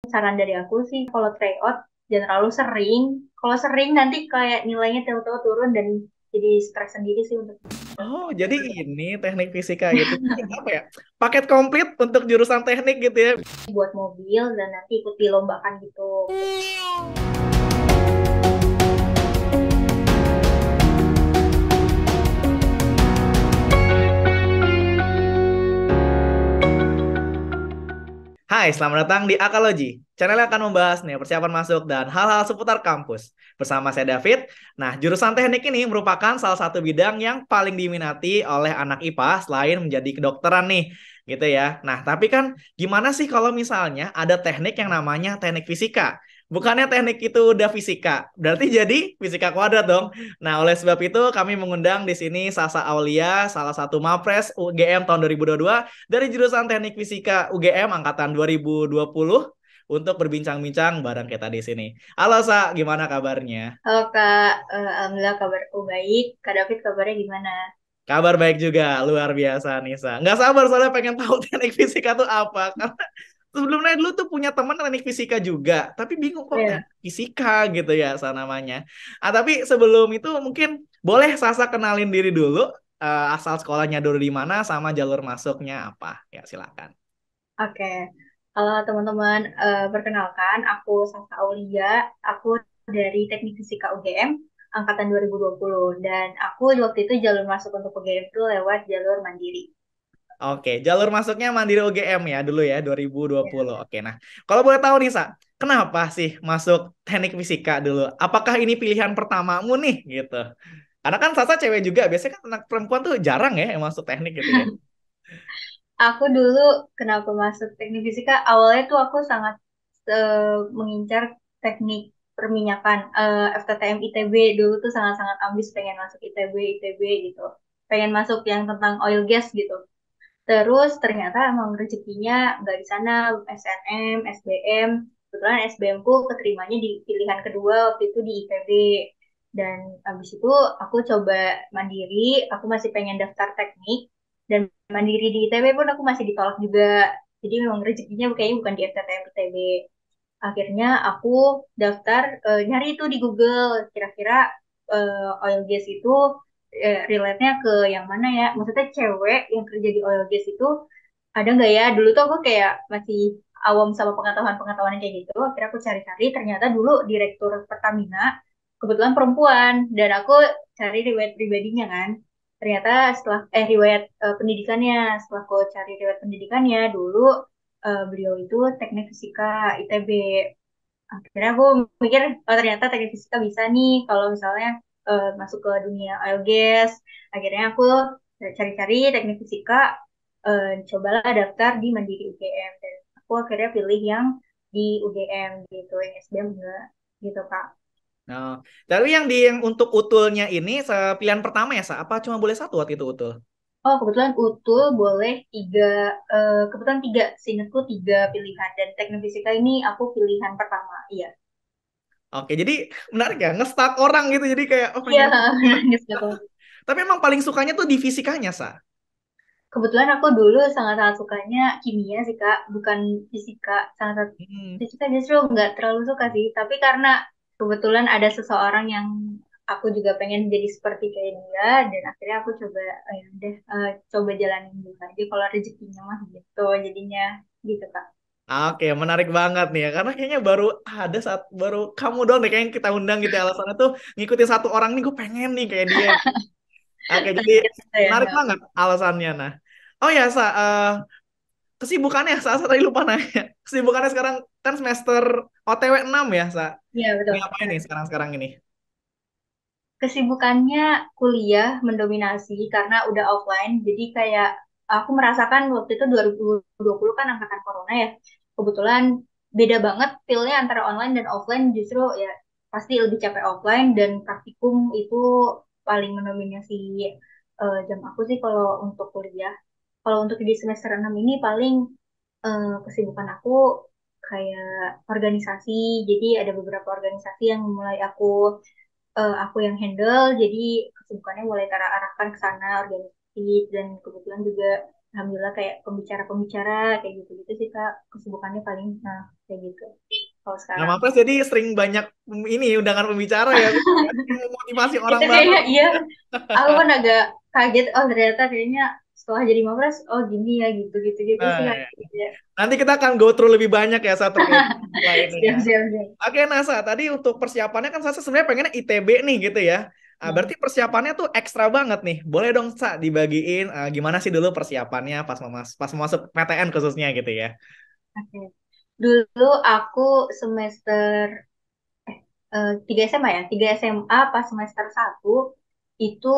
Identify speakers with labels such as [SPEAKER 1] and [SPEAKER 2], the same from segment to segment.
[SPEAKER 1] Saran dari aku sih kalau tryout jangan terlalu sering. Kalau sering nanti kayak nilainya tahu-tahu turun dan jadi stres sendiri sih untuk
[SPEAKER 2] Oh, jadi ini teknik fisika gitu. Jadi apa ya? Paket komplit untuk jurusan teknik gitu ya.
[SPEAKER 1] buat mobil dan nanti ikut dilombakan gitu.
[SPEAKER 2] Hai, selamat datang di Akalogy. Channel yang akan membahas nih persiapan masuk dan hal-hal seputar kampus. Bersama saya David. Nah, jurusan teknik ini merupakan salah satu bidang yang paling diminati oleh anak IPA selain menjadi kedokteran nih, gitu ya. Nah, tapi kan gimana sih kalau misalnya ada teknik yang namanya teknik fisika? Bukannya teknik itu udah fisika, berarti jadi fisika kuadrat dong. Nah, oleh sebab itu kami mengundang di sini Sasa Aulia, salah satu Mapres UGM tahun 2022 dari jurusan Teknik Fisika UGM angkatan 2020 untuk berbincang-bincang bareng kita di sini. Halo Sa, gimana kabarnya?
[SPEAKER 1] Halo Kak, Alhamdulillah kabarku baik. Kak David kabarnya gimana?
[SPEAKER 2] Kabar baik juga, luar biasa Nisa. Nggak sabar soalnya pengen tahu teknik fisika tuh apa. Karena sebelumnya dulu tuh punya teman teknik fisika juga, tapi bingung kok
[SPEAKER 1] Ya.
[SPEAKER 2] teknik fisika gitu ya namanya. Tapi sebelum itu mungkin boleh Sasa kenalin diri dulu, asal sekolahnya dulu di mana sama jalur masuknya apa. Ya silakan.
[SPEAKER 1] Oke. Halo teman-teman, perkenalkan aku Sasa Aulia. Aku dari Teknik Fisika UGM angkatan 2020 dan aku waktu itu jalur masuk untuk UGM itu lewat jalur mandiri.
[SPEAKER 2] Oke, jalur masuknya Mandiri UGM ya dulu ya 2020.
[SPEAKER 1] Ya.
[SPEAKER 2] Oke, nah kalau boleh tahu nih Sa, kenapa sih masuk teknik fisika dulu? Apakah ini pilihan pertamamu nih gitu? Karena kan Sasa cewek juga, biasanya kan anak perempuan tuh jarang ya yang masuk teknik gitu ya.
[SPEAKER 1] Aku dulu kenapa masuk teknik fisika? Awalnya tuh aku sangat mengincar teknik perminyakan. FTTM ITB dulu tuh sangat-sangat ambis pengen masuk ITB gitu. Pengen masuk yang tentang oil gas gitu. Terus ternyata emang rezekinya nggak di sana, SNM, SBM. Kebetulan SBM ku keterimanya di pilihan kedua waktu itu di IPB. Dan abis itu aku coba mandiri, aku masih pengen daftar teknik. Dan mandiri di ITB pun aku masih ditolak juga. Jadi memang rezekinya kayaknya bukan di FTTM ITB. Akhirnya aku daftar, nyari itu di Google, kira-kira oil gas itu relate-nya ke yang mana ya? Maksudnya cewek yang kerja di oil gas itu ada nggak ya? Dulu tuh aku kayak masih awam sama pengetahuan-pengetahuan yang kayak gitu. Akhirnya aku cari-cari, ternyata dulu direktur Pertamina kebetulan perempuan dan aku cari riwayat pribadinya kan. Ternyata setelah riwayat pendidikannya, setelah aku cari riwayat pendidikannya dulu beliau itu teknik fisika ITB. Akhirnya aku mikir, oh ternyata teknik fisika bisa nih kalau misalnya masuk ke dunia oil gas. Akhirnya aku cari-cari teknik fisika, cobalah daftar di Mandiri UGM dan aku akhirnya pilih yang di UGM gitu, yang SBM enggak gitu Kak.
[SPEAKER 2] Nah, tapi yang untuk utulnya ini pilihan pertama ya Sa? Apa cuma boleh satu waktu itu utul?
[SPEAKER 1] Oh kebetulan utul boleh tiga, kebetulan tiga, seingatku tiga pilihan dan teknik fisika ini aku pilihan pertama, iya.
[SPEAKER 2] Oke, jadi menarik ya, nge-start orang gitu. Jadi kayak, oh
[SPEAKER 1] Iya,
[SPEAKER 2] pengen fisika.
[SPEAKER 1] nangis gitu.
[SPEAKER 2] Tapi emang paling sukanya tuh di fisikanya, Sa.
[SPEAKER 1] Kebetulan aku dulu sangat-sangat sukanya kimia sih Kak, bukan fisika. Sangat
[SPEAKER 2] Hmm.
[SPEAKER 1] fisika justru nggak terlalu suka sih, tapi karena kebetulan ada seseorang yang aku juga pengen jadi seperti kayak dia, dan akhirnya aku coba, ya udah, coba jalanin dulu aja kalau rezekinya mah gitu, jadinya gitu Kak.
[SPEAKER 2] Oke, menarik banget nih ya. Karena kayaknya baru kamu doang deh kayaknya kita undang gitu ya. Alasannya tuh ngikutin satu orang nih gue pengen nih kayak dia. Oke, jadi
[SPEAKER 1] Target saya.
[SPEAKER 2] menarik banget alasannya. Nah, oh ya, kesibukannya Sa tadi lupa nanya. Kesibukannya sekarang kan semester OTW 6 ya, Sa.
[SPEAKER 1] Iya betul.
[SPEAKER 2] Ngapain nih sekarang-sekarang ini?
[SPEAKER 1] Kesibukannya kuliah mendominasi karena udah offline. Jadi kayak aku merasakan waktu itu 2020 kan angkatan corona ya. Kebetulan beda banget feel-nya antara online dan offline, justru ya pasti lebih capek offline dan praktikum itu paling mendominasi jam aku sih kalau untuk kuliah. Kalau untuk di semester 6 ini paling kesibukan aku kayak organisasi. Jadi ada beberapa organisasi yang mulai aku yang handle, jadi kesibukannya mulai terarahkan ke sana organisasi dan kebetulan juga alhamdulillah kayak pembicara-pembicara kayak gitu-gitu sih Kak, kesibukannya paling nah kayak gitu kalau
[SPEAKER 2] Nah,
[SPEAKER 1] sekarang.
[SPEAKER 2] Mapres jadi sering banyak ini undangan pembicara ya, memotivasi orang
[SPEAKER 1] Itu
[SPEAKER 2] banget.
[SPEAKER 1] kayaknya iya, aku kan agak kaget, oh ternyata kayaknya setelah jadi Mapres oh gini ya gitu-gitu gitu
[SPEAKER 2] Nah,
[SPEAKER 1] sih Kak.
[SPEAKER 2] ya.
[SPEAKER 1] Ya.
[SPEAKER 2] Nanti kita akan go through lebih banyak ya saat terkait masalah ini ya.
[SPEAKER 1] Siap siap siap.
[SPEAKER 2] Oke, Nasa, tadi untuk persiapannya kan Sasa sebenarnya pengennya ITB nih gitu ya. Ah,
[SPEAKER 1] Hmm,
[SPEAKER 2] berarti persiapannya tuh ekstra banget nih. Boleh dong, Sa, dibagiin gimana sih dulu persiapannya pas mau masuk PTN khususnya gitu ya.
[SPEAKER 1] oke. Dulu aku semester 3 SMA ya, 3 SMA pas semester 1 itu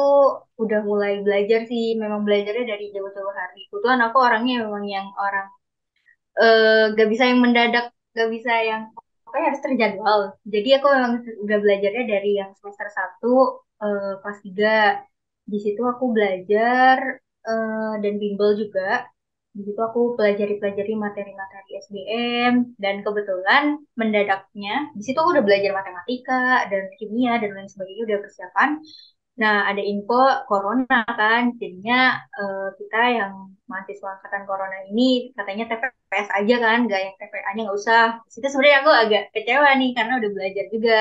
[SPEAKER 1] udah mulai belajar sih, memang belajarnya dari jauh-jauh hari. Kebetulan aku orangnya memang yang orang gak bisa yang mendadak, gak bisa yang pokoknya harus terjadwal. Jadi aku memang udah belajarnya dari yang semester 1 kelas 3. Di situ aku belajar dan bimbel juga. Di situ aku pelajari materi-materi SBM dan kebetulan mendadaknya di situ aku udah belajar matematika dan kimia dan lain sebagainya udah persiapan. Nah, ada info corona kan, jadinya kita yang mahasiswa angkatan corona ini katanya TPS aja kan, nggak yang TPA-nya nggak usah. Di situ sebenarnya aku agak kecewa nih karena udah belajar juga.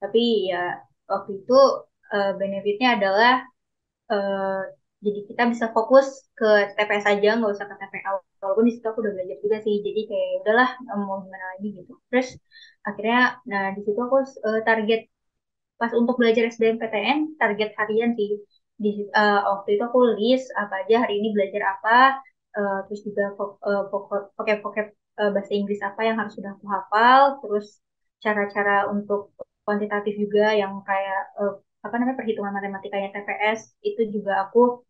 [SPEAKER 1] Tapi ya waktu itu benefitnya adalah eh, jadi kita bisa fokus ke TPS aja, nggak usah ke TPA. Walaupun di situ aku udah belajar juga sih, jadi kayak "Ya udahlah mau gimana lagi gitu. Terus akhirnya, nah di situ aku target pas untuk belajar SBMPTN target harian sih di waktu itu aku list apa aja hari ini belajar apa terus juga vocab bahasa Inggris apa yang harus sudah aku hafal terus cara-cara untuk kuantitatif juga yang kayak apa namanya perhitungan matematikanya TPS itu juga aku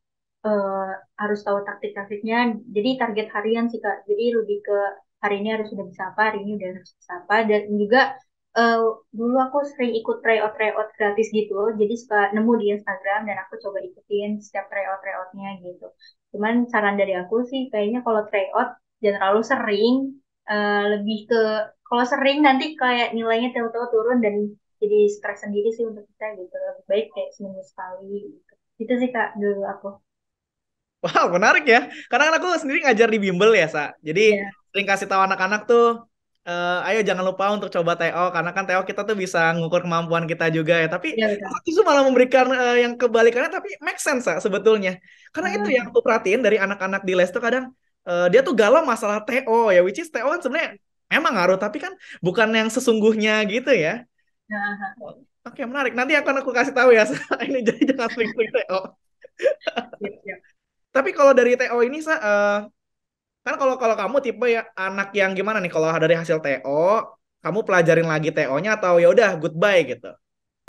[SPEAKER 1] eh, harus tahu taktik-taktiknya. Jadi target harian sih Kak. Jadi lebih ke hari ini harus sudah bisa apa, hari ini udah harus bisa apa. Dan juga eh, dulu aku sering ikut tryout gratis gitu. Jadi suka nemu di Instagram dan aku coba ikutin setiap tryoutnya gitu. Cuman saran dari aku sih kayaknya kalau tryout jangan terlalu sering. Lebih ke kalau sering nanti kayak nilainya tahu-tahu turun dan jadi stres sendiri sih untuk kita gitu. Lebih baik kayak seminggu sekali gitu. Itu sih Kak dulu aku.
[SPEAKER 2] Wow, menarik ya. Karena kan aku sendiri ngajar di bimbel ya, Sa. Jadi
[SPEAKER 1] Iya,
[SPEAKER 2] sering kasih tahu anak-anak tuh, ayo jangan lupa untuk coba TO, karena kan TO kita tuh bisa ngukur kemampuan kita juga ya. Tapi
[SPEAKER 1] iya betul.
[SPEAKER 2] aku justru malah memberikan yang kebalikannya, tapi make sense, Sa, sebetulnya. Karena itu yang
[SPEAKER 1] Ah,
[SPEAKER 2] aku perhatiin dari anak-anak di les tuh kadang dia tuh galau masalah TO ya, which is TO kan sebenarnya memang ngaruh, tapi kan bukan yang sesungguhnya gitu ya.
[SPEAKER 1] ah, ah.
[SPEAKER 2] Oke, menarik. Nanti akan aku kasih tahu ya, Sa. Ini jadi jangan sering-sering TO.
[SPEAKER 1] Siap, siap.
[SPEAKER 2] Tapi kalau dari TO ini, Sa, kan kalau kalau kamu tipe ya anak yang gimana nih kalau dari hasil TO, kamu pelajarin lagi TO-nya atau ya udah goodbye gitu.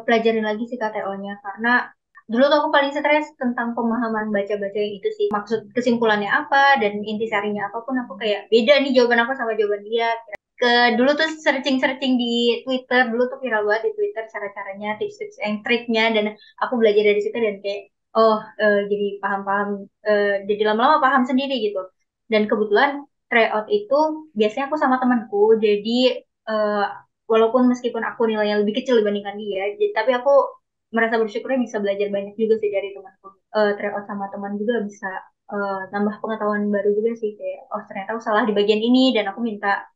[SPEAKER 1] Pelajarin lagi sih KTO-nya karena dulu tuh aku paling stres tentang pemahaman baca-baca yang itu sih. Maksud kesimpulannya apa dan intisarinya apapun aku kayak beda nih jawaban aku sama jawaban dia. Dulu tuh searching-searching di Twitter, dulu tuh viral banget di Twitter cara-caranya, tips-tips and triknya dan aku belajar dari situ dan kayak oh jadi paham-paham jadi lama-lama paham sendiri gitu. Dan kebetulan tryout itu biasanya aku sama temanku, jadi eh, walaupun meskipun aku nilainya lebih kecil dibandingkan dia, tapi aku merasa bersyukurnya bisa belajar banyak juga sih dari temanku. Tryout sama teman juga bisa nambah pengetahuan baru juga sih kayak oh ternyata aku salah di bagian ini dan aku minta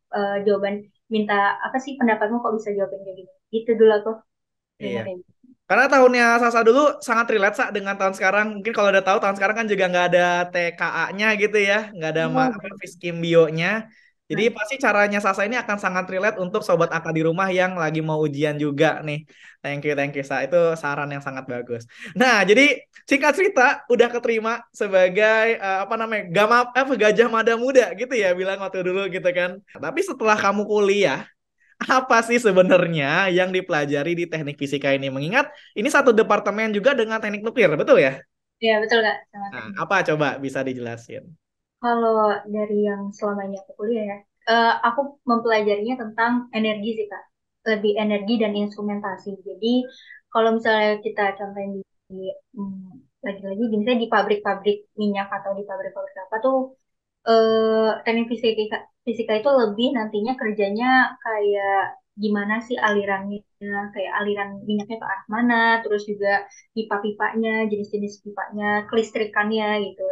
[SPEAKER 1] jawaban minta apa sih pendapatmu kok bisa jawabin kayak gini gitu dulu aku
[SPEAKER 2] Iya.
[SPEAKER 1] kayaknya kayak gitu.
[SPEAKER 2] Karena tahunnya Sasa dulu sangat relate Sa dengan tahun sekarang. Mungkin kalau udah tahu tahun sekarang kan juga nggak ada TKA-nya gitu ya, nggak ada
[SPEAKER 1] Oh,
[SPEAKER 2] apa Fiskim Bio-nya. Jadi
[SPEAKER 1] nah,
[SPEAKER 2] pasti caranya Sasa ini akan sangat relate untuk sobat AK di rumah yang lagi mau ujian juga nih. Thank you Sa. Itu saran yang sangat bagus. Nah, jadi singkat cerita udah keterima sebagai apa namanya Gajah Mada Muda gitu ya bilang waktu dulu gitu kan. Tapi setelah kamu kuliah apa sih sebenarnya yang dipelajari di teknik fisika ini? Mengingat ini satu departemen juga dengan teknik nuklir, betul ya?
[SPEAKER 1] ya betul Kak sama
[SPEAKER 2] Nah,
[SPEAKER 1] teknik.
[SPEAKER 2] apa coba bisa dijelasin?
[SPEAKER 1] Kalau dari yang selama ini aku kuliah ya, aku mempelajarinya tentang energi sih Kak. Lebih energi dan instrumentasi. Jadi kalau misalnya kita contohin di lagi-lagi misalnya di pabrik-pabrik minyak atau di pabrik-pabrik apa tuh teknik fisika itu lebih nantinya kerjanya kayak gimana sih alirannya, kayak aliran minyaknya ke arah mana, terus juga pipa-pipanya, jenis-jenis pipanya, kelistrikannya gitu.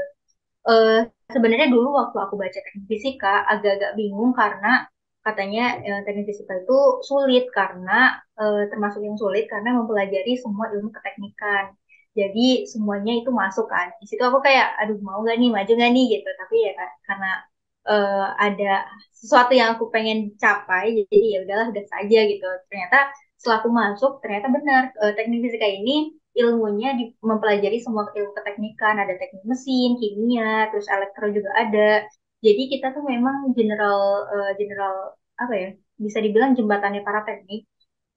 [SPEAKER 1] Eh, Sebenarnya dulu waktu aku baca teknik fisika agak-agak bingung karena katanya teknik fisika itu sulit karena termasuk yang sulit karena mempelajari semua ilmu keteknikan. Jadi semuanya itu masuk kan. Di situ aku kayak, aduh mau gak nih, maju gak nih gitu. Tapi ya karena ada sesuatu yang aku pengen capai, jadi ya udahlah gas aja gitu. Ternyata setelah aku masuk, ternyata benar teknik fisika ini ilmunya mempelajari semua ilmu keteknikan, ada teknik mesin, kimia, terus elektro juga ada. Jadi kita tuh memang general apa ya? Bisa dibilang jembatannya para teknik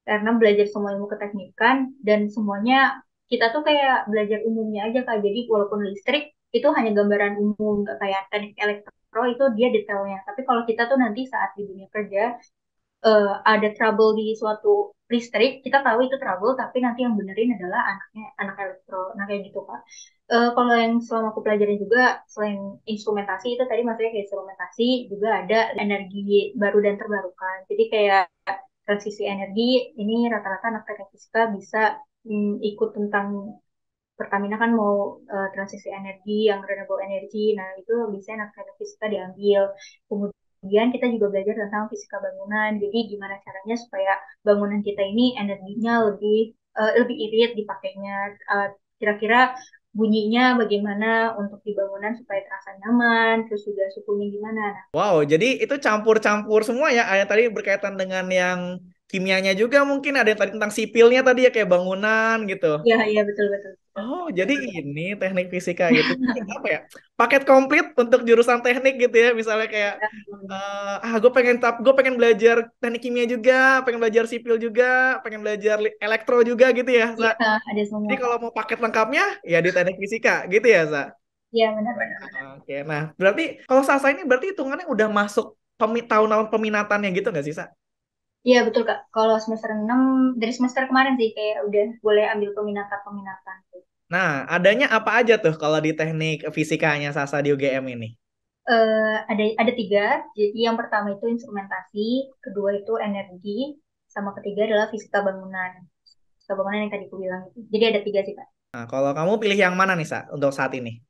[SPEAKER 1] karena belajar semua ilmu keteknikan dan semuanya kita tuh kayak belajar umumnya aja Kak. Jadi walaupun listrik itu hanya gambaran umum, nggak kayak teknik elektro itu dia detailnya. Tapi kalau kita tuh nanti saat di dunia kerja ada trouble di suatu listrik, kita tahu itu trouble, tapi nanti yang benerin adalah anak elektro, nah kayak gitu Kak. Kalau yang selama aku pelajarin juga, selain instrumentasi itu tadi maksudnya kayak instrumentasi, juga ada energi baru dan terbarukan. Jadi kayak transisi energi, ini rata-rata anak teknik fisika bisa ikut tentang Pertamina kan mau transisi energi yang renewable energy, nah itu bisa anak teknik fisika diambil. Kemudian kita juga belajar tentang fisika bangunan, jadi gimana caranya supaya bangunan kita ini energinya lebih irit dipakainya. Eh, Kira-kira bunyinya bagaimana untuk di bangunan supaya terasa nyaman, terus juga suhunya gimana. Nah,
[SPEAKER 2] Wow, jadi itu campur-campur semua ya. Ada yang tadi berkaitan dengan yang kimianya juga mungkin ada yang tadi tentang sipilnya tadi ya kayak bangunan gitu.
[SPEAKER 1] iya iya betul betul. Betul.
[SPEAKER 2] Oh, jadi ini teknik fisika gitu. Ini apa ya? Paket komplit untuk jurusan teknik gitu ya. Misalnya kayak gue pengen belajar teknik kimia juga, pengen belajar sipil juga, pengen belajar elektro juga gitu ya, Sa.
[SPEAKER 1] Iya, ada
[SPEAKER 2] Jadi
[SPEAKER 1] semua
[SPEAKER 2] kalau
[SPEAKER 1] Kak.
[SPEAKER 2] mau paket lengkapnya ya di teknik fisika gitu ya, Sa.
[SPEAKER 1] Iya benar-benar.
[SPEAKER 2] Oke, nah berarti kalau Sasa ini berarti hitungannya udah masuk tahun-tahun peminatannya gitu nggak sih, Sa?
[SPEAKER 1] Iya betul Kak. Kalau semester 6 dari semester kemarin sih kayak udah boleh ambil peminatan-peminatan.
[SPEAKER 2] Nah, adanya apa aja tuh kalau di teknik fisikanya Sasa di UGM ini?
[SPEAKER 1] Ada tiga. Jadi yang pertama itu instrumentasi, kedua itu energi, sama ketiga adalah fisika bangunan. Fisika bangunan yang tadi aku bilang itu. Jadi ada tiga sih Kak.
[SPEAKER 2] Nah, kalau kamu pilih yang mana nih, Sa, untuk saat ini?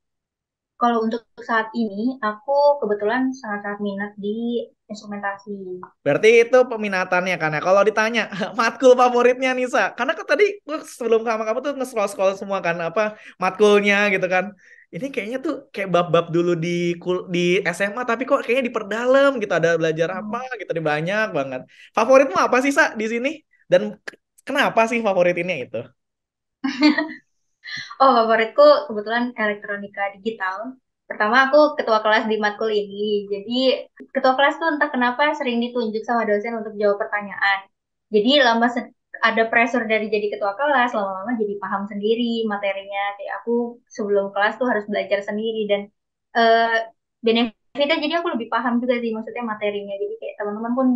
[SPEAKER 1] Kalau untuk saat ini, aku kebetulan sangat-sangat minat di instrumentasi.
[SPEAKER 2] Berarti itu peminatannya kan ya. Kalau ditanya matkul favoritnya nih, Sa, karena kan tadi gue sebelum sama kamu tuh nge-scroll-scroll semua kan apa matkulnya gitu kan. Ini kayaknya tuh kayak bab-bab dulu di SMA tapi kok kayaknya diperdalam gitu ada belajar apa
[SPEAKER 1] Hmm.
[SPEAKER 2] gitu di banyak banget. Favoritmu apa sih, Sa, di sini? Dan kenapa sih favorit ini itu?
[SPEAKER 1] Oh, favoritku kebetulan elektronika digital. Pertama, aku ketua kelas di matkul ini. Jadi, ketua kelas tuh entah kenapa sering ditunjuk sama dosen untuk jawab pertanyaan. Jadi, ada pressure dari jadi ketua kelas, lama-lama jadi paham sendiri materinya. Kayak aku sebelum kelas tuh harus belajar sendiri. Dan eh, benefitnya jadi aku lebih paham juga sih maksudnya materinya. Jadi kayak teman-teman pun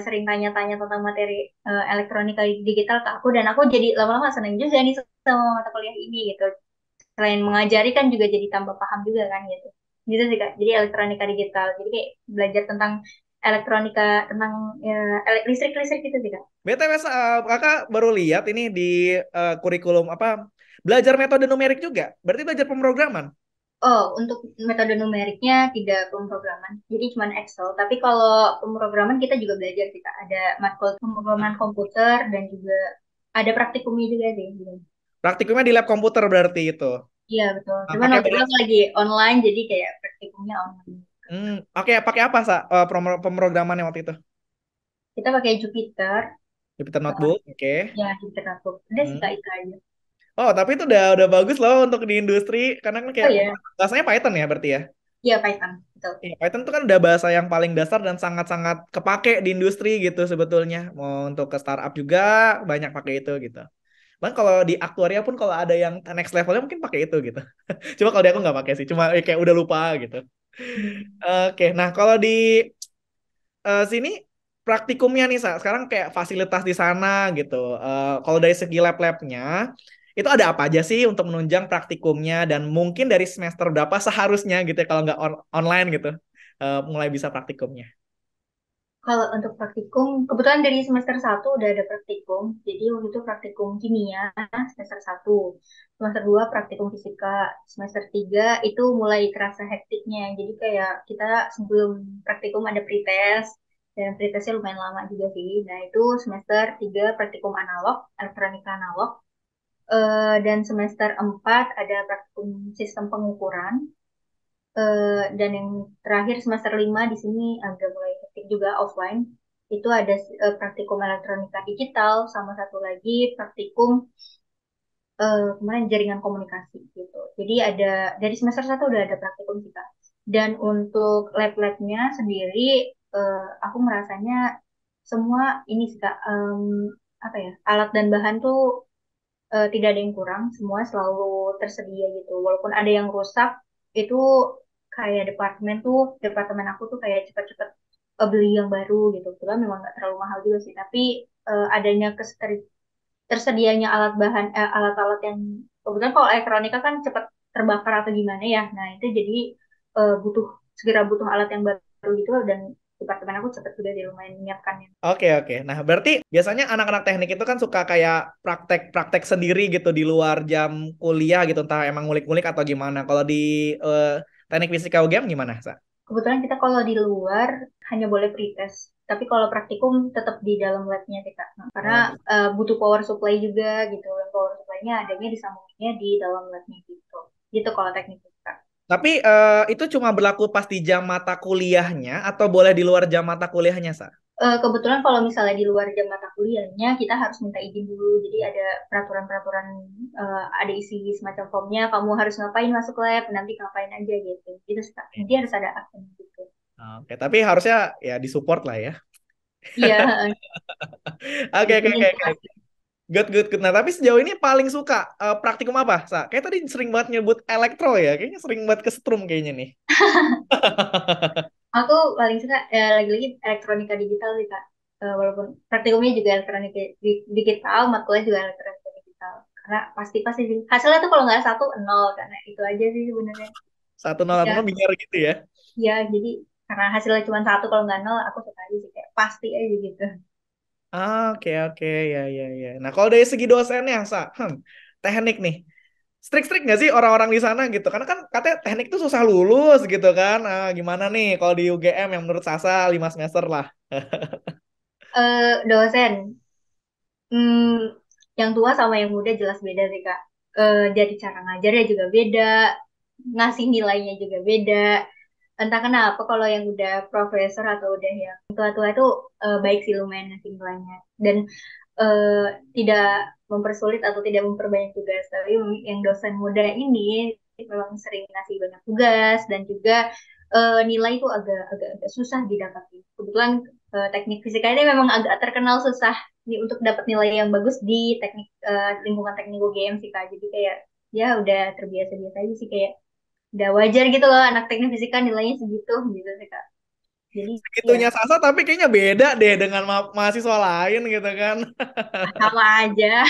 [SPEAKER 1] sering tanya-tanya tentang materi elektronika digital ke aku. Dan aku jadi lama-lama seneng juga nih sama mata kuliah ini gitu. Selain mengajari kan juga jadi tambah paham juga kan gitu. Gitu sih Kak. Jadi elektronika digital. Jadi kayak belajar tentang elektronika, tentang listrik-listrik gitu sih Kak.
[SPEAKER 2] BTW, kakak baru lihat ini di kurikulum apa belajar metode numerik juga. Berarti belajar pemrograman.
[SPEAKER 1] Oh, untuk metode numeriknya tidak pemrograman. Jadi cuma Excel. Tapi kalau pemrograman kita juga belajar kita ada matkul pemrograman komputer dan juga ada praktikumnya juga sih. Gitu.
[SPEAKER 2] Praktikumnya di lab komputer berarti itu.
[SPEAKER 1] Iya betul. Cuman
[SPEAKER 2] Pakai
[SPEAKER 1] waktu itu
[SPEAKER 2] bahasa.
[SPEAKER 1] aku lagi online jadi kayak praktikumnya online.
[SPEAKER 2] Oke, pakai apa, Sa? Pemrogramannya waktu itu?
[SPEAKER 1] Kita pakai Jupyter,
[SPEAKER 2] Jupyter
[SPEAKER 1] eh,
[SPEAKER 2] Notebook, oke.
[SPEAKER 1] ya Jupyter Notebook. Udah sih Kak
[SPEAKER 2] Hmm.
[SPEAKER 1] itu aja.
[SPEAKER 2] Oh, tapi itu udah bagus loh untuk di industri karena kan
[SPEAKER 1] Oh
[SPEAKER 2] kayak
[SPEAKER 1] ya,
[SPEAKER 2] bahasanya Python ya berarti ya.
[SPEAKER 1] iya Python, betul.
[SPEAKER 2] Iya, Python itu kan udah bahasa yang paling dasar dan sangat-sangat kepake di industri gitu sebetulnya. Mau untuk ke startup juga banyak pakai itu gitu. Bahkan kalau di aktuaria pun kalau ada yang next levelnya mungkin pakai itu gitu. Cuma kalau di aku nggak pakai sih, cuma kayak udah lupa gitu.
[SPEAKER 1] Hmm.
[SPEAKER 2] Oke, nah kalau di sini praktikumnya nih, Sa, sekarang kayak fasilitas di sana gitu. Kalau dari segi lab-labnya, itu ada apa aja sih untuk menunjang praktikumnya dan mungkin dari semester berapa seharusnya gitu ya, kalau nggak online gitu, mulai bisa praktikumnya.
[SPEAKER 1] Kalau untuk praktikum, kebetulan dari semester 1 udah ada praktikum. Jadi waktu itu praktikum kimia semester 1. Semester 2 praktikum fisika. Semester 3 itu mulai terasa hektiknya. Jadi kayak kita sebelum praktikum ada pretest. Dan pretestnya lumayan lama juga sih. Nah itu semester 3 praktikum analog, elektronika analog. Dan semester 4 ada praktikum sistem pengukuran. Dan yang terakhir semester 5 di sini agak mulai hektik juga offline. Itu ada praktikum elektronika digital sama satu lagi praktikum kemarin jaringan komunikasi gitu. Jadi ada dari semester 1 udah ada praktikum sih Kak. Dan untuk lab-labnya sendiri aku merasanya semua ini sih Kak, apa ya, alat dan bahan tuh tidak ada yang kurang, semua selalu tersedia gitu. Walaupun ada yang rusak, itu kayak departemen aku tuh kayak cepet-cepet beli yang baru gitu. Kebetulan memang nggak terlalu mahal juga sih, tapi adanya tersedianya alat-alat yang kebetulan kalau elektronika kan cepet terbakar atau gimana ya. Nah itu jadi butuh segera butuh alat yang baru gitu dan departemen aku cepet juga di lumayan menyiapkannya.
[SPEAKER 2] Oke, oke. Nah, berarti biasanya anak-anak teknik itu kan suka kayak praktek-praktek sendiri gitu di luar jam kuliah gitu, entah emang ngulik-ngulik atau gimana. Kalau di eh, teknik fisika UGM gimana, Sa?
[SPEAKER 1] Kebetulan kita kalau di luar hanya boleh pretest, tapi kalau praktikum tetap di dalam labnya kita. Nah, karena
[SPEAKER 2] Oh, gitu.
[SPEAKER 1] butuh power supply juga gitu. Dan power supply-nya adanya disambunginnya di dalam labnya gitu. Gitu kalau teknik kita.
[SPEAKER 2] Tapi itu cuma berlaku pas di jam mata kuliahnya atau boleh di luar jam mata kuliahnya, Sa?
[SPEAKER 1] Kebetulan kalau misalnya di luar jam mata kuliahnya, kita harus minta izin dulu. Jadi ada peraturan-peraturan, ada isi semacam formnya, kamu harus ngapain masuk lab, nanti ngapain aja gitu. Gitu, Kak. Nanti harus ada aksen gitu.
[SPEAKER 2] Oke, tapi harusnya ya disupport lah ya.
[SPEAKER 1] Iya,
[SPEAKER 2] Oke, oke,
[SPEAKER 1] untungnya
[SPEAKER 2] oke,
[SPEAKER 1] jelas.
[SPEAKER 2] oke. Good, good, good. Nah, tapi sejauh ini paling suka praktikum apa, Sa? Kayak tadi sering banget nyebut elektro ya. Kayaknya sering banget kesetrum kayaknya nih.
[SPEAKER 1] Aku paling suka lagi-lagi elektronika digital sih Kak. Walaupun praktikumnya juga elektronika digital, matkulnya juga elektronika digital. Karena pasti sih. Hasilnya tuh kalau nggak satu nol karena itu aja sih sebenarnya.
[SPEAKER 2] Satu nol satu
[SPEAKER 1] Ya,
[SPEAKER 2] nol bingar gitu ya.
[SPEAKER 1] ya jadi karena hasilnya cuma satu kalau nggak nol, aku suka aja sih kayak pasti aja gitu.
[SPEAKER 2] Oke, oke, ya, ya, ya. Nah, kalau dari segi dosennya, Sa, teknik nih. Strik-strik nggak sih orang-orang di sana gitu? Karena kan katanya teknik itu susah lulus gitu kan. Gimana nih kalau di UGM yang menurut Sasa 5 semester lah.
[SPEAKER 1] Dosen, hmm, yang tua sama yang muda jelas beda sih Kak. Jadi cara ngajarnya juga beda, ngasih nilainya juga beda. Entah kenapa kalau yang udah profesor atau udah yang tua-tua itu baik sih lumayan ngasih nilainya dan eh, tidak mempersulit atau tidak memperbanyak tugas. Tapi yang dosen muda ini memang sering ngasih banyak tugas dan juga nilai itu agak susah didapatin. Kebetulan teknik fisika ini memang agak terkenal susah nih untuk dapat nilai yang bagus di lingkungan teknik UGM sih Kak. Jadi kayak ya udah terbiasa-biasa aja sih kayak udah wajar gitu loh anak teknik fisika nilainya segitu gitu sih Kak. Jadi ya
[SPEAKER 2] Segitunya Sasa tapi kayaknya beda deh dengan mahasiswa lain gitu kan.
[SPEAKER 1] sama aja.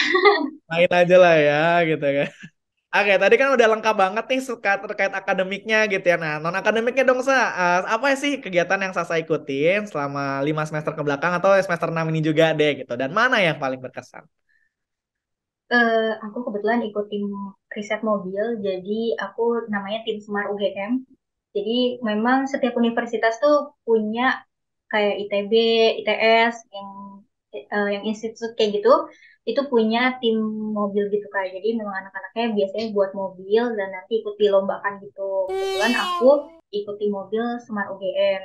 [SPEAKER 2] Main aja lah ya gitu kan. Oke, tadi kan udah lengkap banget nih suka terkait akademiknya gitu ya. Nah, non akademiknya dong, apa sih kegiatan yang Sasa ikutin selama 5 semester ke belakang atau semester 6 ini juga deh gitu. Dan mana yang paling berkesan?
[SPEAKER 1] Aku kebetulan ikut tim riset mobil, jadi aku namanya tim Semar UGM. Jadi memang setiap universitas tuh punya kayak ITB, ITS, yang institut kayak gitu, itu punya tim mobil gitu kayak. Jadi memang anak-anaknya biasanya buat mobil dan nanti ikut dilombakan gitu. Kebetulan aku ikut tim mobil Semar UGM.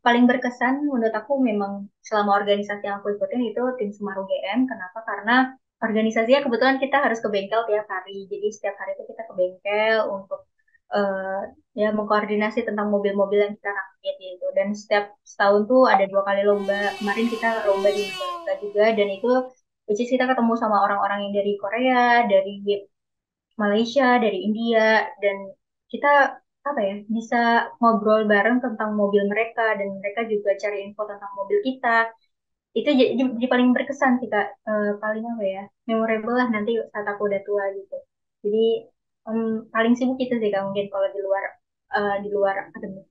[SPEAKER 1] Paling berkesan menurut aku memang selama organisasi yang aku ikutin itu tim Semarang UGM. Kenapa? Karena organisasinya kebetulan kita harus ke bengkel tiap hari. Jadi setiap hari itu kita ke bengkel untuk eh, ya mengkoordinasi tentang mobil-mobil yang kita rakit gitu. Dan setiap setahun tuh ada 2 kali lomba. Kemarin kita lomba di Mandalika juga dan itu which is kita ketemu sama orang-orang yang dari Korea, dari Malaysia, dari India, dan kita apa ya bisa ngobrol bareng tentang mobil mereka dan mereka juga cari info tentang mobil kita. Itu jadi paling berkesan sih Kak. Paling apa ya memorable lah nanti saat aku udah tua gitu. Jadi paling sibuk itu sih Kak mungkin kalau di luar di luar akademik.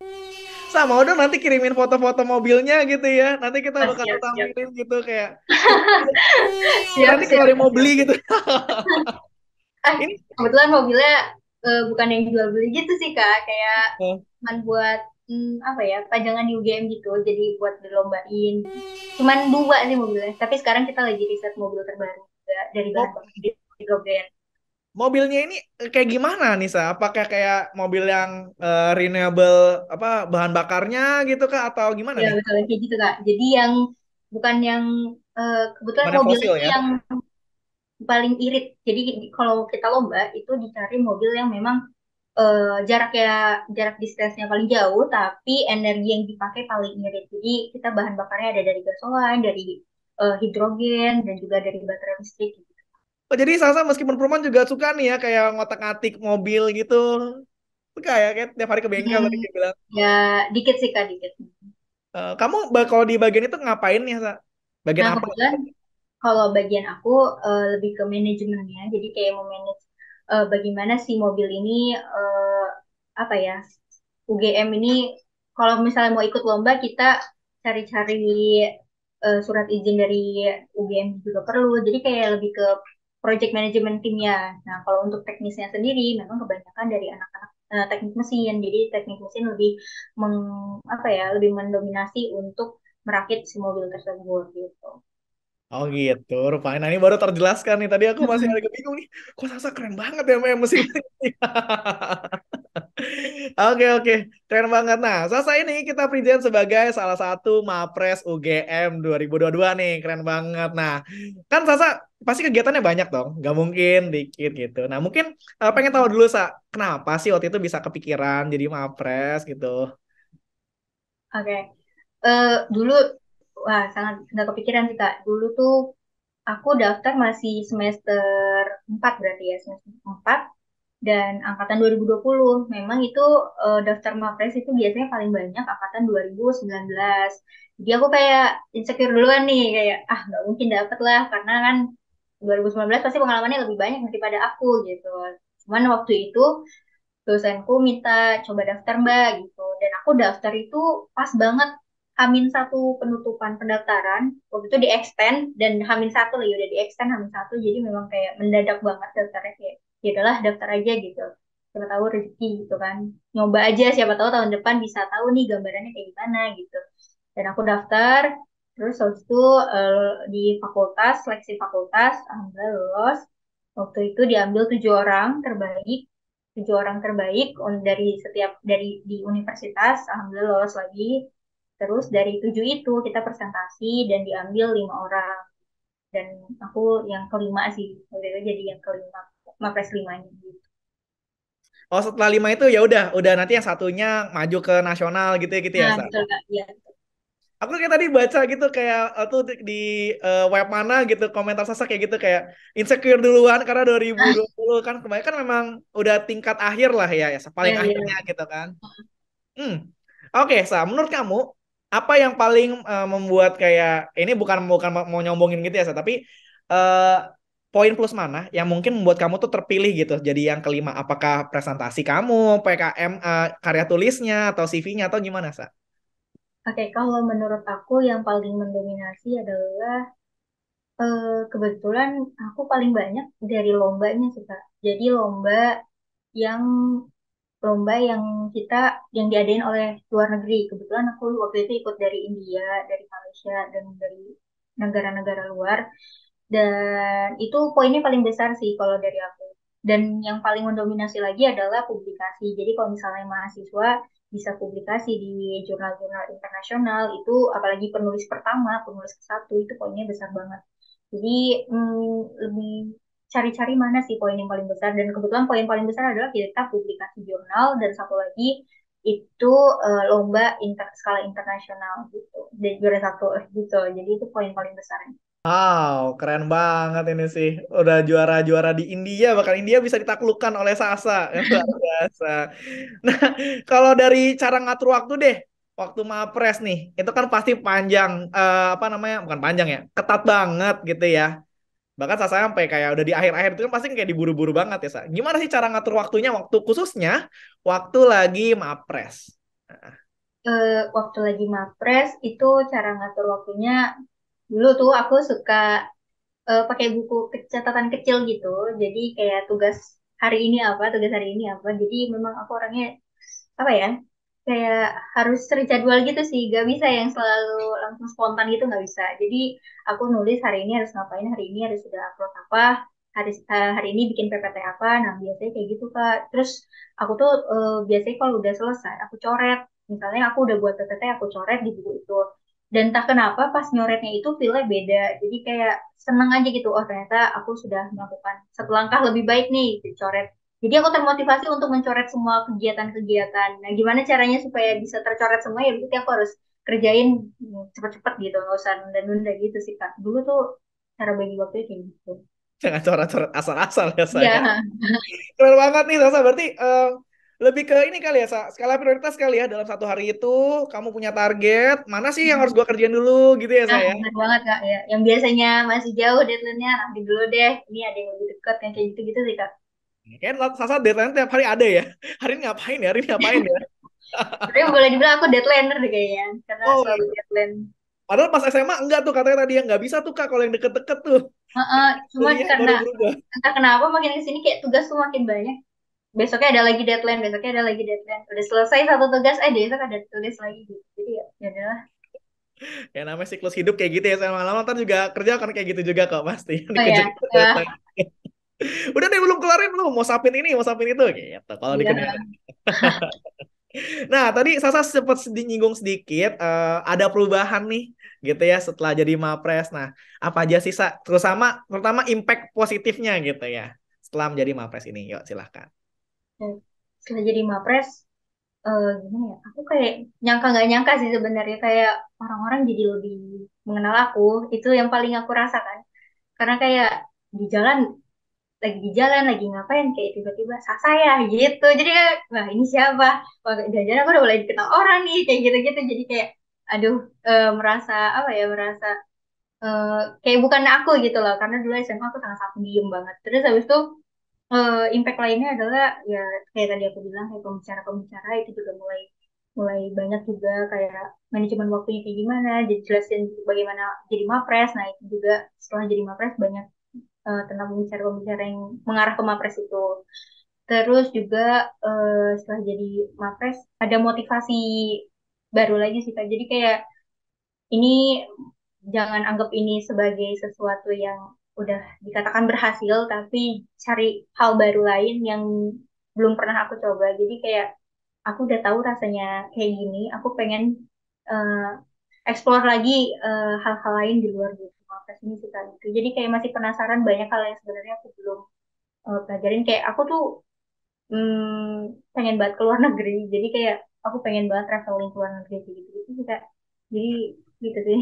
[SPEAKER 2] Sama udah nanti kirimin foto-foto mobilnya gitu ya. Nanti kita
[SPEAKER 1] Ah,
[SPEAKER 2] bakal
[SPEAKER 1] siap, siap.
[SPEAKER 2] tampilin gitu kayak
[SPEAKER 1] Siap,
[SPEAKER 2] nanti kalau
[SPEAKER 1] siap,
[SPEAKER 2] ada mau
[SPEAKER 1] siap.
[SPEAKER 2] beli gitu.
[SPEAKER 1] Eh,
[SPEAKER 2] Ini
[SPEAKER 1] kebetulan mobilnya bukan yang jual beli gitu sih Kak, kayak
[SPEAKER 2] oh,
[SPEAKER 1] cuman buat apa ya, pajangan di UGM gitu, jadi buat dilombain. Cuman dua sih mobilnya, tapi sekarang kita lagi riset mobil terbaru juga dari bahan
[SPEAKER 2] mo-
[SPEAKER 1] bakar hidrogen.
[SPEAKER 2] mobilnya ini kayak gimana nih Sa? Apakah kayak mobil yang renewable apa bahan bakarnya gitu kah atau gimana
[SPEAKER 1] Ya
[SPEAKER 2] nih?
[SPEAKER 1] betul kayak gitu Kak. Jadi yang bukan yang kebetulan
[SPEAKER 2] Bahannya
[SPEAKER 1] mobil
[SPEAKER 2] fosil
[SPEAKER 1] itu
[SPEAKER 2] ya.
[SPEAKER 1] yang paling irit. Jadi kalau kita lomba itu dicari mobil yang memang jarak distance-nya paling jauh, tapi energi yang dipakai paling irit. Jadi kita bahan bakarnya ada dari gasoline, dari hidrogen, dan juga dari baterai listrik. Gitu.
[SPEAKER 2] Oh, jadi Salsa meskipun perempuan juga suka nih ya kayak ngotak-ngatik mobil gitu. Suka ya kayak tiap hari ke bengkel tadi
[SPEAKER 1] Hmm,
[SPEAKER 2] dia bilang.
[SPEAKER 1] ya dikit sih Kak, dikit.
[SPEAKER 2] Kamu kalau di bagian itu ngapain ya, Sa? Bagian
[SPEAKER 1] Nah
[SPEAKER 2] apa?
[SPEAKER 1] kebetulan kalau bagian aku lebih ke manajemennya, jadi kayak memanage bagaimana si mobil ini apa ya, UGM ini kalau misalnya mau ikut lomba kita cari-cari surat izin dari UGM juga perlu. Jadi kayak lebih ke project management timnya. Nah, kalau untuk teknisnya sendiri memang kebanyakan dari anak-anak teknik mesin. Jadi teknik mesin lebih meng, apa ya, lebih mendominasi untuk merakit si mobil tersebut gitu.
[SPEAKER 2] Oh gitu, rupanya. Nah ini baru terjelaskan nih. Tadi aku masih
[SPEAKER 1] Mm-mm.
[SPEAKER 2] agak bingung nih. Kok Sasa keren banget ya main mesin. Oke oke, keren banget. Nah, Sasa ini kita present sebagai salah satu Mapres UGM 2022 nih, keren banget. Nah, kan Sasa pasti kegiatannya banyak dong, nggak mungkin dikit gitu. Nah, mungkin pengen tahu dulu Sa, kenapa sih waktu itu bisa kepikiran jadi Mapres gitu?
[SPEAKER 1] Oke. Dulu wah sangat nggak kepikiran sih Kak. Dulu tuh aku daftar masih semester 4 berarti ya, semester 4 dan angkatan 2020. Memang itu daftar Mapres itu biasanya paling banyak angkatan 2019. Jadi aku kayak insecure duluan nih, kayak ah nggak mungkin dapet lah karena kan 2019 pasti pengalamannya lebih banyak daripada aku gitu. Cuman waktu itu dosenku minta coba daftar Mbak gitu. Dan aku daftar itu pas banget Hamin satu penutupan pendaftaran. Waktu itu di extend dan Hamin satu lagi udah di extend Hamin satu. Jadi memang kayak mendadak banget daftarnya, kayak ya udahlah daftar aja gitu. Siapa tahu rezeki gitu kan. Nyoba aja, siapa tahu tahun depan bisa tahu nih gambarannya kayak gimana gitu. Dan aku daftar, terus habis itu di fakultas, seleksi fakultas, alhamdulillah lolos. Waktu itu diambil 7 orang terbaik, 7 orang terbaik dari di universitas, alhamdulillah lolos lagi. Terus dari 7 itu kita presentasi dan diambil 5 orang. Dan aku yang kelima sih, waktu itu jadi yang kelima, mapres limanya gitu.
[SPEAKER 2] Oh setelah 5 itu ya udah nanti yang satunya maju ke nasional gitu ya
[SPEAKER 1] Nah,
[SPEAKER 2] Sa?
[SPEAKER 1] betul Kak, iya.
[SPEAKER 2] Aku kayak tadi baca gitu kayak tuh di web mana gitu komentar Sasa kayak gitu kayak insecure duluan karena
[SPEAKER 1] Ah,
[SPEAKER 2] 2020 kan kebanyakan memang udah tingkat akhir lah ya paling
[SPEAKER 1] iya,
[SPEAKER 2] akhirnya
[SPEAKER 1] iya.
[SPEAKER 2] gitu kan. Hmm. Oke, Sa, menurut kamu apa yang paling membuat kayak ini bukan bukan mau nyombongin gitu ya, Sa, tapi eh, poin plus mana yang mungkin membuat kamu tuh terpilih gitu jadi yang kelima? Apakah presentasi kamu, PKM, karya tulisnya atau CV-nya atau gimana, Sa?
[SPEAKER 1] Oke, kalau menurut aku yang paling mendominasi adalah kebetulan aku paling banyak dari lombanya sih Kak. Jadi yang lomba yang kita yang diadain oleh luar negeri. Kebetulan aku waktu itu ikut dari India, dari Malaysia, dan dari negara-negara luar. Dan itu poinnya paling besar sih kalau dari aku. Dan yang paling mendominasi lagi adalah publikasi. Jadi kalau misalnya mahasiswa bisa publikasi di jurnal-jurnal internasional, itu apalagi penulis pertama, penulis ke satu, itu poinnya besar banget. Jadi lebih cari-cari mana sih poin yang paling besar. Dan kebetulan poin paling besar adalah kita publikasi jurnal, dan satu lagi itu lomba skala internasional gitu. Dan juara satu gitu. Jadi itu poin paling besar.
[SPEAKER 2] Wow, keren banget ini sih. Udah juara-juara di India, bahkan India bisa ditaklukkan oleh Sasa. Luar biasa. Nah, kalau dari cara ngatur waktu deh, waktu Mapres nih, itu kan pasti panjang, apa namanya, bukan panjang ya, ketat banget gitu ya. Bahkan saya sampai kayak udah di akhir-akhir itu kan pasti kayak diburu-buru banget ya, Sa. Gimana sih cara ngatur waktunya waktu khususnya waktu lagi mapres? Nah,
[SPEAKER 1] Waktu lagi mapres itu cara ngatur waktunya dulu tuh aku suka pakai buku catatan kecil gitu. Jadi kayak tugas hari ini apa. Jadi memang aku orangnya apa ya? Kayak harus terjadwal gitu sih. Gak bisa yang selalu langsung spontan gitu nggak bisa. Jadi aku nulis hari ini harus ngapain, hari ini harus sudah upload apa, hari ini bikin PPT apa. Nah biasanya kayak gitu Kak. Terus aku tuh biasanya kalau udah selesai aku coret. Misalnya aku udah buat PPT, aku coret di buku itu. Dan tak kenapa pas nyoretnya itu feel-nya beda. Jadi kayak seneng aja gitu. Oh ternyata aku sudah melakukan satu langkah lebih baik nih, dicoret. Jadi aku termotivasi untuk mencoret semua kegiatan-kegiatan. Nah, gimana caranya supaya bisa tercoret semua ya berarti aku harus kerjain cepet-cepet gitu, nggak usah nunda-nunda gitu sih Kak. Dulu tuh cara bagi waktunya kayak gitu.
[SPEAKER 2] jangan coret-coret asal-asal ya saya.
[SPEAKER 1] Iya,
[SPEAKER 2] Keren banget nih Sasa. Berarti lebih ke ini kali ya, Sa. Skala prioritas kali ya dalam satu hari itu kamu punya target, mana sih yang harus gua kerjain dulu gitu ya,
[SPEAKER 1] nah
[SPEAKER 2] saya.
[SPEAKER 1] benar banget Kak ya. Yang biasanya masih jauh deadline-nya nanti dulu deh. Ini ada yang lebih dekat yang kayak gitu-gitu sih Kak.
[SPEAKER 2] Kan Sasa deadline tiap hari ada ya. Hari ini ngapain ya? Hari ini ngapain ya?
[SPEAKER 1] Tapi boleh dibilang aku deadlineer deh kayaknya, karena
[SPEAKER 2] Oh
[SPEAKER 1] selalu
[SPEAKER 2] iya.
[SPEAKER 1] deadline.
[SPEAKER 2] Padahal pas SMA enggak tuh katanya tadi yang nggak bisa tuh Kak kalau yang deket-deket tuh.
[SPEAKER 1] Heeh, cuman
[SPEAKER 2] Kuliah
[SPEAKER 1] karena
[SPEAKER 2] baru berubah.
[SPEAKER 1] entah kenapa makin kesini kayak tugas tuh makin banyak. Besoknya ada lagi deadline, besoknya ada lagi deadline. Udah selesai satu tugas, besok ada tugas lagi gitu. Jadi ya, ya udahlah.
[SPEAKER 2] Ya namanya siklus hidup kayak gitu ya. Saya lama-lama ntar juga kerja akan kayak gitu juga kok pasti.
[SPEAKER 1] Oh
[SPEAKER 2] Dikejar
[SPEAKER 1] ya,
[SPEAKER 2] deadline. Udah deh belum kelarin belum mau sapin ini, mau sapin itu gitu. Kalau dikejar.
[SPEAKER 1] iya.
[SPEAKER 2] Nah, tadi Sasa sempat nyinggung sedikit ada perubahan nih gitu ya setelah jadi Mapres. Nah, apa aja sih Sa? Terutama impact positifnya gitu ya setelah menjadi Mapres ini. Yuk, silahkan.
[SPEAKER 1] Dan setelah jadi mapres, gimana ya? Aku kayak nyangka nggak nyangka sih sebenarnya kayak orang-orang jadi lebih mengenal aku. Itu yang paling aku rasakan. Karena kayak di jalan lagi ngapain kayak tiba-tiba Sasa ya gitu jadi kayak, wah ini siapa, wah jajan aku udah mulai dikenal orang nih kayak gitu-gitu jadi kayak aduh, merasa apa ya, merasa kayak bukan aku gitu loh karena dulu SMA aku sangat-sangat diem banget. Terus habis itu impact lainnya adalah ya kayak tadi aku bilang kayak pembicara-pembicara itu juga mulai mulai banyak juga kayak manajemen waktunya kayak gimana, jadi jelasin bagaimana jadi mapres. Nah itu juga setelah jadi mapres banyak tentang pembicara-pembicara yang mengarah ke Mapres itu. Terus juga setelah jadi Mapres ada motivasi baru lagi sih Kak. Jadi kayak ini jangan anggap ini sebagai sesuatu yang udah dikatakan berhasil, tapi cari hal baru lain yang belum pernah aku coba. Jadi kayak aku udah tahu rasanya kayak gini, aku pengen eh, explore lagi hal-hal lain di luar gitu. Mapres ini sih Kak. Gitu. Jadi kayak masih penasaran banyak hal yang sebenarnya aku belum pelajarin. Kayak aku tuh pengen banget keluar negeri. Jadi kayak aku pengen banget traveling ke luar negeri gitu gitu sih Kak. Jadi gitu sih.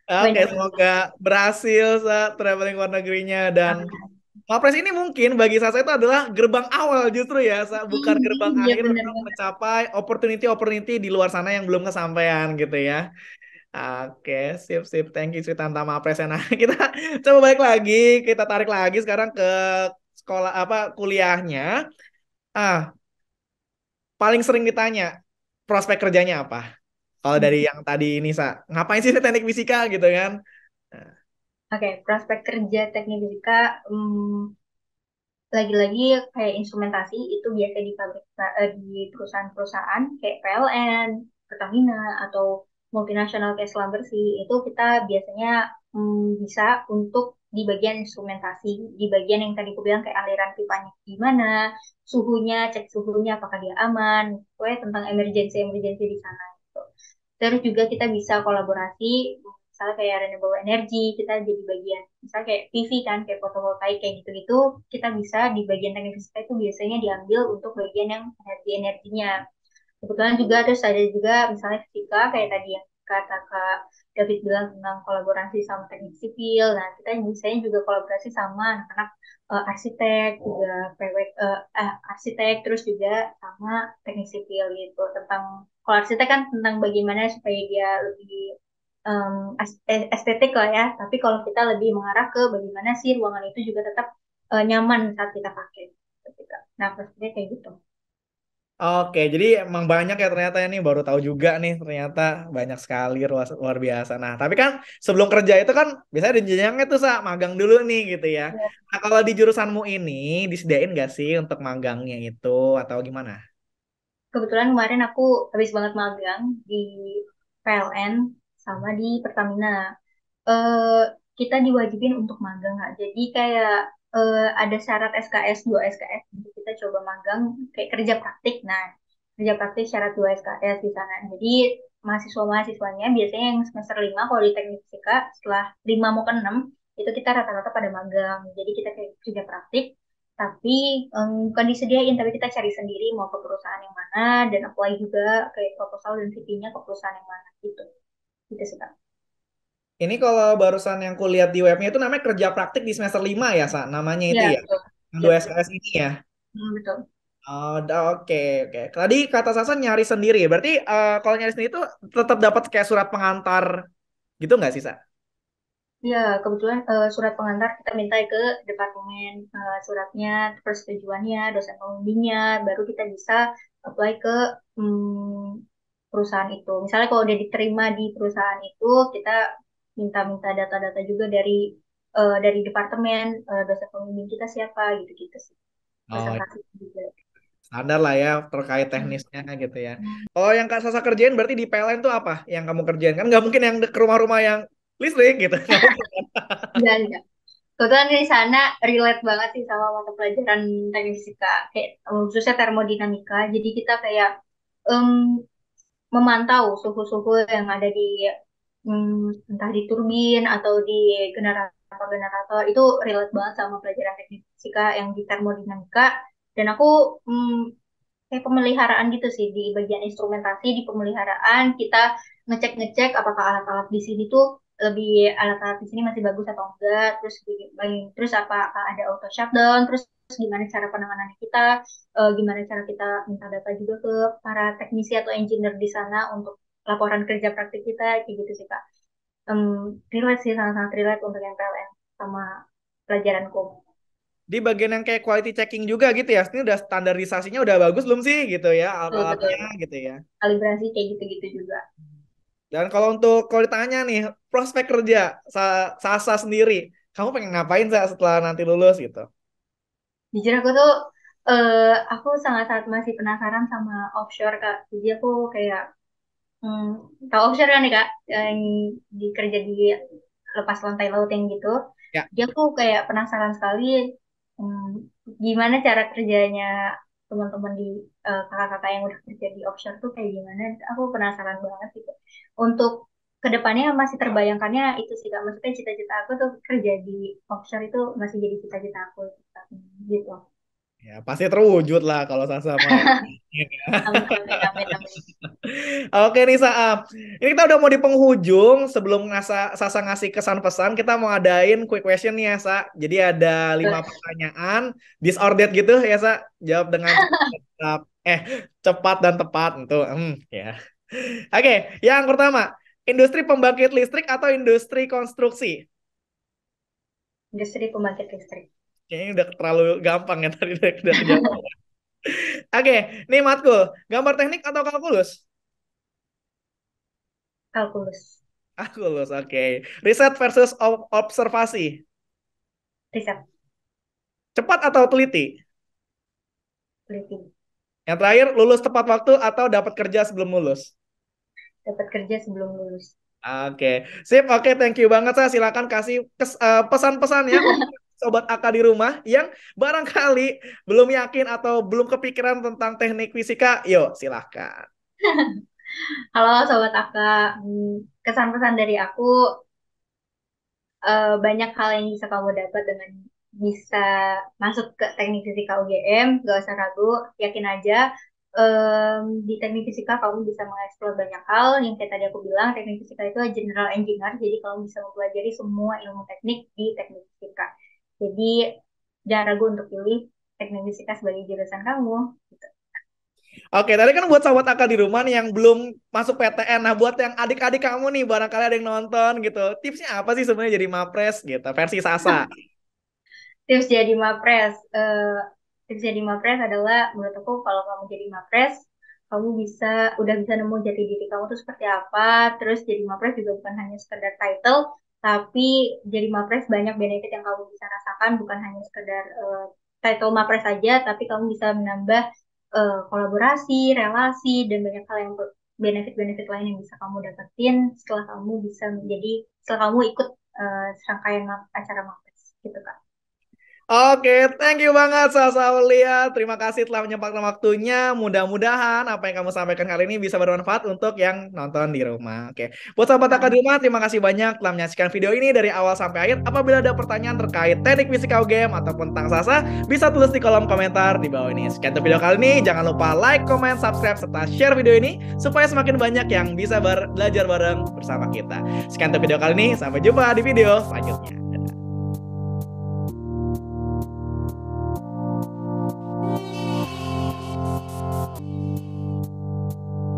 [SPEAKER 2] Oke,
[SPEAKER 1] Banyak
[SPEAKER 2] semoga berhasil saat traveling luar negerinya dan
[SPEAKER 1] banget.
[SPEAKER 2] Mapres ini mungkin bagi Sasa itu adalah gerbang awal justru ya, Sa, bukan gerbang
[SPEAKER 1] Iya
[SPEAKER 2] akhir
[SPEAKER 1] bener
[SPEAKER 2] untuk
[SPEAKER 1] banget.
[SPEAKER 2] mencapai opportunity-opportunity di luar sana yang belum kesampaian gitu ya. Oke, sip sip. Thank you cerita tentang Mapresnya. Nah, kita coba balik lagi, kita tarik lagi sekarang ke sekolah apa kuliahnya. Ah, paling sering ditanya prospek kerjanya apa? Kalau dari yang tadi ini, Sa, ngapain sih teknik fisika gitu kan? Nah,
[SPEAKER 1] Oke, prospek kerja teknik fisika, lagi-lagi kayak instrumentasi itu biasa di pabrik, di perusahaan-perusahaan kayak PLN, Pertamina atau multinasional kayak Slumbersih itu kita biasanya bisa untuk di bagian instrumentasi, di bagian yang tadi aku bilang kayak aliran pipanya gimana, suhunya, cek suhunya apakah dia aman, pokoknya tentang emergency-emergency di sana gitu. Terus juga kita bisa kolaborasi, misalnya kayak renewable energy, kita jadi bagian, misalnya kayak PV kan, kayak fotovoltaik kayak gitu-gitu, kita bisa di bagian teknik fisika itu biasanya diambil untuk bagian yang energinya. Kebetulan juga terus ada juga misalnya fisika kayak tadi yang kata Kak David bilang tentang kolaborasi sama teknik sipil. Nah, kita biasanya juga kolaborasi sama anak-anak arsitek, juga PW, arsitek, terus juga sama teknik sipil gitu. Tentang, kalau arsitek kan tentang bagaimana supaya dia lebih estetik lah ya. Tapi kalau kita lebih mengarah ke bagaimana sih ruangan itu juga tetap nyaman saat kita pakai. Nah, perspektifnya kayak gitu.
[SPEAKER 2] Oke, jadi emang banyak ya ternyata ini baru tahu juga nih ternyata banyak sekali luar, luar biasa. Nah, tapi kan sebelum kerja itu kan biasanya ada jenjangnya tuh magang dulu nih gitu ya.
[SPEAKER 1] Ya,
[SPEAKER 2] Nah, kalau di jurusanmu ini disediain gak sih untuk magangnya itu atau gimana?
[SPEAKER 1] kebetulan kemarin aku habis banget magang di PLN sama di Pertamina. eh kita diwajibin untuk magang nggak? Jadi kayak ada syarat SKS 2 SKS untuk kita coba magang kayak kerja praktik. Nah, kerja praktik syarat 2 SKS di sana. Jadi mahasiswa-mahasiswanya biasanya yang semester 5 kalau di teknik fisika setelah 5 mau ke 6 itu kita rata-rata pada magang. Jadi kita kayak kerja praktik tapi bukan disediain tapi kita cari sendiri mau ke perusahaan yang mana dan apply juga kayak proposal dan CV-nya ke perusahaan yang mana gitu. Gitu sih, Kak.
[SPEAKER 2] Ini kalau barusan yang kulihat di webnya itu namanya kerja praktik di semester 5 ya, Namanya itu
[SPEAKER 1] Iya,
[SPEAKER 2] ya.
[SPEAKER 1] betul.
[SPEAKER 2] Yang
[SPEAKER 1] Iya,
[SPEAKER 2] 2
[SPEAKER 1] betul.
[SPEAKER 2] SKS ini ya.
[SPEAKER 1] Betul.
[SPEAKER 2] Oh, oke, oke. Tadi kata Sasa nyari sendiri. Berarti kalau nyari sendiri itu tetap dapat kayak surat pengantar gitu nggak sih, Sa?
[SPEAKER 1] Ya, kebetulan surat pengantar kita minta ke departemen suratnya, persetujuannya, dosen pembimbingnya, baru kita bisa apply ke perusahaan itu. Misalnya kalau udah diterima di perusahaan itu, kita minta-minta data-data juga dari departemen, dosen pembimbing kita siapa, gitu-gitu sih.
[SPEAKER 2] Oh,
[SPEAKER 1] Presentasi juga.
[SPEAKER 2] standar lah ya terkait
[SPEAKER 1] Hmm.
[SPEAKER 2] teknisnya gitu ya. Oh, yang Kak Sasa kerjain berarti di PLN itu apa yang kamu kerjain? Kan nggak mungkin yang ke rumah-rumah yang listrik gitu. Nggak mungkin.
[SPEAKER 1] Enggak. Kebetulan di sana relate banget sih sama mata pelajaran teknik fisika, kayak khususnya termodinamika. Jadi kita kayak em, memantau suhu-suhu yang ada di entah di turbin atau di generator-generator itu relate banget sama pelajaran teknik fisika yang di termodinamika. Dan aku kayak pemeliharaan gitu sih di bagian instrumentasi di pemeliharaan kita ngecek-ngecek apakah alat-alat di sini tuh lebih alat-alat di sini masih bagus atau enggak terus apakah ada auto shutdown terus gimana cara penanganannya kita gimana cara kita minta data juga ke para teknisi atau engineer di sana untuk laporan kerja praktik kita kayak gitu sih Kak. Relate sih sangat-sangat relate untuk yang PLN sama pelajaranku.
[SPEAKER 2] Di bagian yang kayak quality checking juga gitu ya. Ini udah standarisasinya udah bagus belum sih gitu ya
[SPEAKER 1] Betul, betul.
[SPEAKER 2] alat-alatnya gitu ya.
[SPEAKER 1] Kalibrasi kayak gitu-gitu juga.
[SPEAKER 2] Dan kalau ditanya nih prospek kerja Sasa sendiri, kamu pengen ngapain setelah nanti lulus gitu?
[SPEAKER 1] Jujur aku tuh aku sangat-sangat masih penasaran sama offshore Kak. Jadi aku kayak hmm, tahu offshore kan nih Kak, yang dikerja di lepas lantai laut yang gitu.
[SPEAKER 2] Ya.
[SPEAKER 1] Jadi aku kayak penasaran sekali hmm, gimana cara kerjanya teman-teman di kakak-kakak yang udah kerja di offshore tuh kayak gimana. Aku penasaran banget gitu. Untuk kedepannya masih terbayangkannya itu sih Kak. Maksudnya cita-cita aku tuh kerja di offshore itu masih jadi cita-cita aku gitu.
[SPEAKER 2] Ya, pasti terwujud lah kalau Sasa mah.
[SPEAKER 1] Amin, amin, amin, amin.
[SPEAKER 2] Oke nih Saam, ini kita udah mau di penghujung. Sebelum Sasa ngasih kesan pesan, kita mau ngadain quick question nih ya Sa. Jadi ada 5 pertanyaan, disordered gitu ya Sa. Jawab dengan cepat, cepat dan tepat itu. Ya. Oke, yang pertama, industri pembangkit listrik atau industri konstruksi?
[SPEAKER 1] Industri pembangkit listrik.
[SPEAKER 2] Kayaknya udah terlalu gampang ya tadi udah kejawab. Oke, nih matkul, gambar teknik atau kalkulus?
[SPEAKER 1] Kalkulus.
[SPEAKER 2] Aku lulus, oke. Riset versus observasi.
[SPEAKER 1] Riset.
[SPEAKER 2] Cepat atau teliti?
[SPEAKER 1] Teliti.
[SPEAKER 2] Yang terakhir, lulus tepat waktu atau dapat kerja sebelum lulus?
[SPEAKER 1] Dapat kerja sebelum lulus.
[SPEAKER 2] Oke, sip. Oke, thank you banget. Saya silakan kasih pesan-pesan ya untuk sobat AK di rumah yang barangkali belum yakin atau belum kepikiran tentang teknik fisika. Yuk, silakan.
[SPEAKER 1] Halo Sobat Aka. Kesan pesan dari aku banyak hal yang bisa kamu dapat dengan bisa masuk ke teknik fisika UGM, gak usah ragu, yakin aja. Di teknik fisika kamu bisa mengeksplor banyak hal yang kayak tadi aku bilang teknik fisika itu general engineer jadi kamu bisa mempelajari semua ilmu teknik di teknik fisika jadi jangan ragu untuk pilih teknik fisika sebagai jurusan kamu gitu.
[SPEAKER 2] Oke, tadi kan buat sahabat akal di rumah nih yang belum masuk PTN. Nah, buat yang adik-adik kamu nih, barangkali ada yang nonton gitu. Tipsnya apa sih sebenarnya jadi mapres gitu, versi Sasa?
[SPEAKER 1] Tips jadi mapres. Tips jadi mapres adalah menurut aku kalau kamu jadi mapres, kamu udah bisa nemu jati diri kamu tuh seperti apa. Terus jadi mapres juga bukan hanya sekedar title, tapi jadi mapres banyak benefit yang kamu bisa rasakan, bukan hanya sekedar title mapres saja, tapi kamu bisa menambah kolaborasi, relasi, dan banyak hal yang benefit-benefit lain yang bisa kamu dapetin setelah kamu ikut serangkaian acara mapres gitu kan.
[SPEAKER 2] Oke, thank you banget Sasa Aulia. Terima kasih telah menyempatkan waktunya. Mudah-mudahan apa yang kamu sampaikan kali ini bisa bermanfaat untuk yang nonton di rumah. Oke, buat sahabat kakak di rumah, terima kasih banyak telah menyaksikan video ini dari awal sampai akhir. Apabila ada pertanyaan terkait teknik physical game ataupun tentang Sasa, bisa tulis di kolom komentar di bawah ini. Sekian untuk video kali ini. Jangan lupa like, comment, subscribe, serta share video ini supaya semakin banyak yang bisa belajar bareng bersama kita. Sekian untuk video kali ini. Sampai jumpa di video selanjutnya.